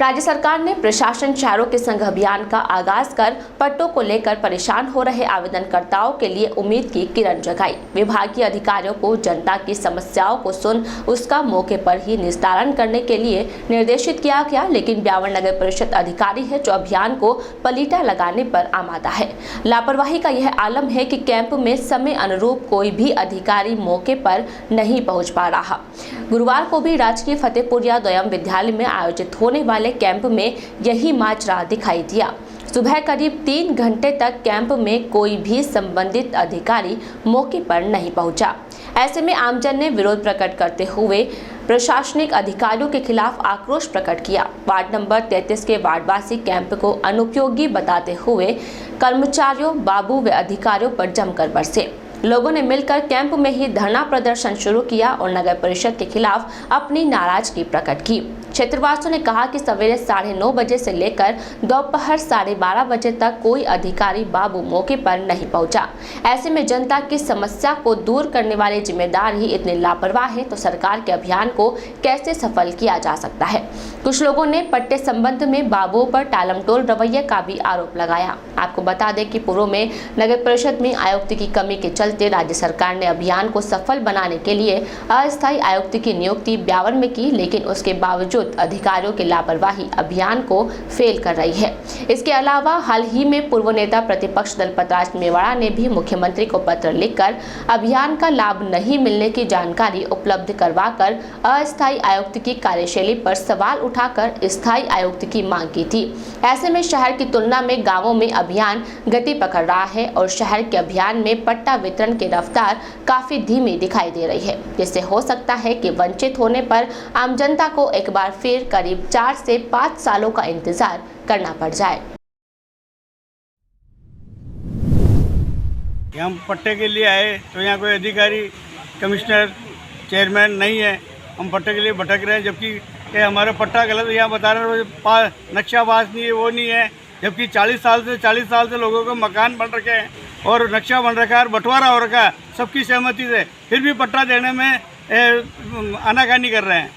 राज्य सरकार ने प्रशासन शहरों के संघ अभियान का आगाज कर पट्टों को लेकर परेशान हो रहे आवेदनकर्ताओं के लिए उम्मीद की किरण जगाई। विभागीय अधिकारियों को जनता की समस्याओं को सुन उसका मौके पर ही निस्तारण करने के लिए निर्देशित किया गया, लेकिन ब्यावर नगर परिषद अधिकारी है जो अभियान को पलीटा लगाने पर आमादा है। लापरवाही का यह आलम है कि कैंप में समय अनुरूप कोई भी अधिकारी मौके पर नहीं पहुंच पा रहा। गुरुवार को भी राजकीय फतेहपुरिया द्वयम विद्यालय में आयोजित होने वाले कैंप में यही माजरा दिखाई दिया। सुबह करीब 3 घंटे तक कैंप में कोई भी संबंधित अधिकारी मौके पर नहीं पहुंचा। ऐसे में आमजन ने विरोध प्रकट करते हुए प्रशासनिक अधिकारियों के खिलाफ आक्रोश प्रकट किया। वार्ड नंबर 33 के वार्डवासी कैंप को अनुपयोगी बताते हुए कर्मचारियों, बाबू व अधिकारियों पर जमकर बरसे। लोगों ने मिलकर कैंप में ही धरना प्रदर्शन शुरू किया और नगर परिषद के खिलाफ अपनी नाराजगी प्रकट की। क्षेत्रवासियों ने कहा कि सवेरे 9:30 बजे से लेकर दोपहर 12:30 बजे तक कोई अधिकारी बाबू मौके पर नहीं पहुंचा। ऐसे में जनता की समस्या को दूर करने वाले जिम्मेदार ही इतने लापरवाह हैं, तो सरकार के अभियान को कैसे सफल किया जा सकता है। कुछ लोगों ने पट्टे संबंध में बाबुओं पर टालमटोल रवैये का भी आरोप लगाया। आपको बता दें कि पूर्व में नगर परिषद में आयुक्त की कमी के चलते राज्य सरकार ने अभियान को सफल बनाने के लिए अस्थायी आयुक्त की नियुक्ति ब्यावर में की, लेकिन उसके बावजूद अधिकारियों की लापरवाही अभियान को फेल कर रही है। इसके अलावा हाल ही में पूर्व नेता प्रतिपक्ष दलपतराज मेवाड़ा ने भी मुख्यमंत्री को पत्र लिखकर अभियान का लाभ नहीं मिलने की जानकारी उपलब्ध करवाकर अस्थायी आयुक्त की कार्यशैली पर सवाल उठाकर स्थायी आयुक्त की मांग की थी। ऐसे में शहर की तुलना में गांवों में अभियान गति पकड़ रहा है और शहर के अभियान में पट्टा वितरण की रफ्तार काफी धीमी दिखाई दे रही है, जिससे हो सकता है कि वंचित होने पर आम जनता को एक बार फिर करीब 4 से 5 सालों का इंतजार करना पड़ जाए। हम पट्टे के लिए आए तो यहाँ कोई अधिकारी, कमिश्नर, चेयरमैन नहीं है। हम पट्टे के लिए भटक रहे हैं, जबकि हमारा पट्टा गलत यहाँ बता रहे हैं, नक्शा पास नहीं है, वो नहीं है। जबकि 40 साल से लोगों को मकान बन रखे हैं और नक्शा बन रखा है और बंटवारा हो रखा है सबकी सहमति से, फिर भी पट्टा देने में आनाकानी कर रहे हैं।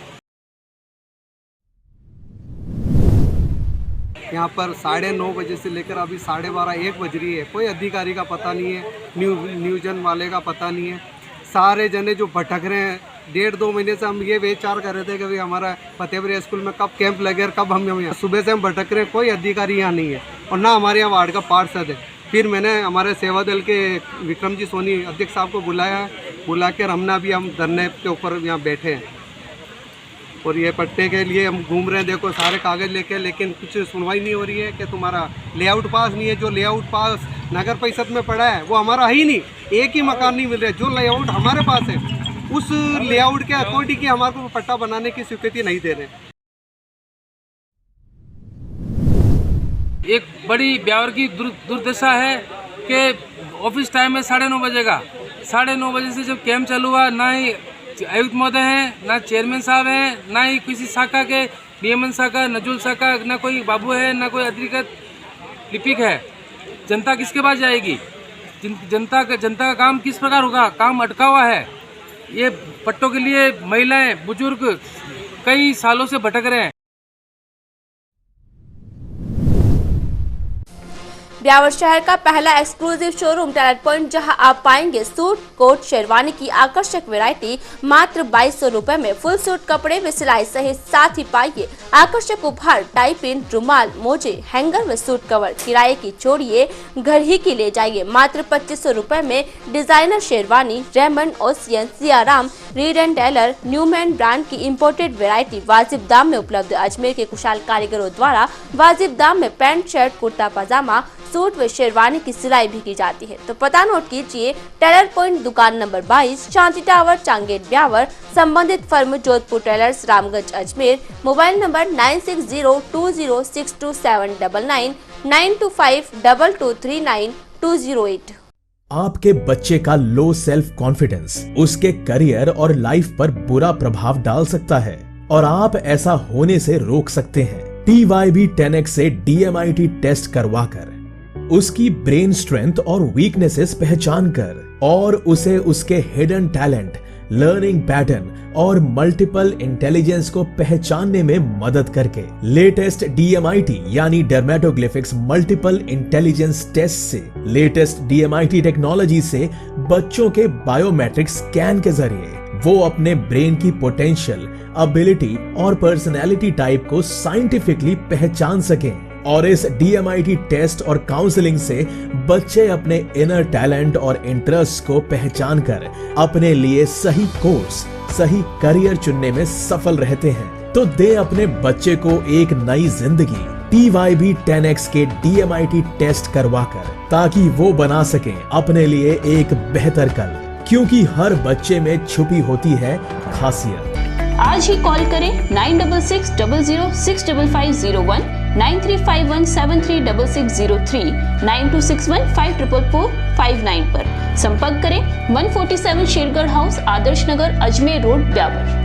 यहाँ पर 9:30 बजे से लेकर अभी 12:30-1 बज रही है। कोई अधिकारी का पता नहीं है, न्यूजन वाले का पता नहीं है। सारे जने जो भटक रहे हैं, 1.5-2 महीने से हम ये विचार कर रहे थे कि भाई हमारा फतेहपुरिया स्कूल में कब कैंप लगे और कब हम यहाँ। सुबह से हम भटक रहे हैं, कोई अधिकारी यहाँ नहीं है और ना हमारे यहाँ वार्ड का पार्षद है। फिर मैंने हमारे सेवा दल के विक्रम जी सोनी अध्यक्ष साहब को बुला कर हम धरने के ऊपर यहाँ बैठे हैं और ये पट्टे के लिए हम घूम रहे हैं। देखो सारे कागज़ लेके, लेकिन कुछ सुनवाई नहीं हो रही है कि तुम्हारा लेआउट पास नहीं है। जो लेआउट पास नगर परिषद में पड़ा है वो हमारा ही नहीं, एक ही मकान नहीं मिल रहा है। जो लेआउट हमारे पास है उस लेआउट के अकॉर्डिंग की हमारे को पट्टा बनाने की स्वीकृति नहीं दे रहे। एक बड़ी ब्यावर की दुर्दशा है कि ऑफिस टाइम में 9:30 बजे का, 9:30 बजे से जब कैंप चालू हुआ, ना ही आयुक्त महोदय हैं, ना चेयरमैन साहब हैं, ना ही किसी शाखा के नियमन शाखा, नजुल शाखा, ना कोई बाबू है, ना कोई अधिकृत लिपिक है। जनता किसके पास जाएगी? जनता का काम किस प्रकार होगा? काम अटका हुआ है। ये पट्टों के लिए महिलाएं, बुजुर्ग कई सालों से भटक रहे हैं। ब्यावर शहर का पहला एक्सक्लूसिव शोरूम टेलर पॉइंट, जहां आप पाएंगे सूट, कोट, शेरवानी की आकर्षक वैरायटी मात्र 2200 रुपए में। फुल सूट कपड़े व सिलाई सहित साथ ही पाइए आकर्षक उपहार, टाई पिन, रुमाल, मोजे, हैंगर व सूट कवर। किराए की छोड़िए, घर ही की ले जाइए मात्र 2500 रुपए में। Designer sherwani, Raymond, Ocean, Siyaram, Reid and Taylor, Newman brand की इंपोर्टेड वैरायटी वाजिब दाम में उपलब्ध। अजमेर के कुशल कारीगरों द्वारा वाजिब दाम में पैंट, शर्ट, कुर्ता पजामा, सूट व शेरवानी की सिलाई भी की जाती है। तो पता नोट कीजिए, टेलर पॉइंट, दुकान नंबर 22, शांति टावर, चांगेट, ब्यावर। संबंधित firm Jodhpur Tailors, Ramganj, Ajmer. Mobile number 9602062799, 9252239208। आपके बच्चे का लो सेल्फ कॉन्फिडेंस उसके करियर और लाइफ पर बुरा प्रभाव डाल सकता है और आप ऐसा होने से रोक सकते हैं। TYB 10X से DMIT टेस्ट करवाकर उसकी ब्रेन स्ट्रेंथ और वीकनेसेस पहचान कर और उसे उसके हिडन टैलेंट लर्निंग पैटर्न और मल्टीपल इंटेलिजेंस को पहचानने में मदद करके लेटेस्ट DMIT यानी डर्मेटोग्लिफिक्स मल्टीपल इंटेलिजेंस टेस्ट से लेटेस्ट DMIT टेक्नोलॉजी से बच्चों के बायोमेट्रिक स्कैन के जरिए वो अपने ब्रेन की पोटेंशियल, एबिलिटी और पर्सनैलिटी टाइप को साइंटिफिकली पहचान सकें। और इस DMIT टेस्ट और काउंसलिंग से बच्चे अपने इनर टैलेंट और इंटरेस्ट को पहचान कर अपने लिए सही कोर्स, सही करियर चुनने में सफल रहते हैं। तो दे अपने बच्चे को एक नई जिंदगी TYB 10X के DMIT टेस्ट करवाकर, ताकि वो बना सके अपने लिए एक बेहतर कल, क्योंकि हर बच्चे में छुपी होती है खासियत। आज ही कॉल करें 9660065501, 9351736603, 9261544459 पर। संपर्क करें 147 शेरगढ़ हाउस, आदर्श नगर, अजमेर रोड, ब्यावर।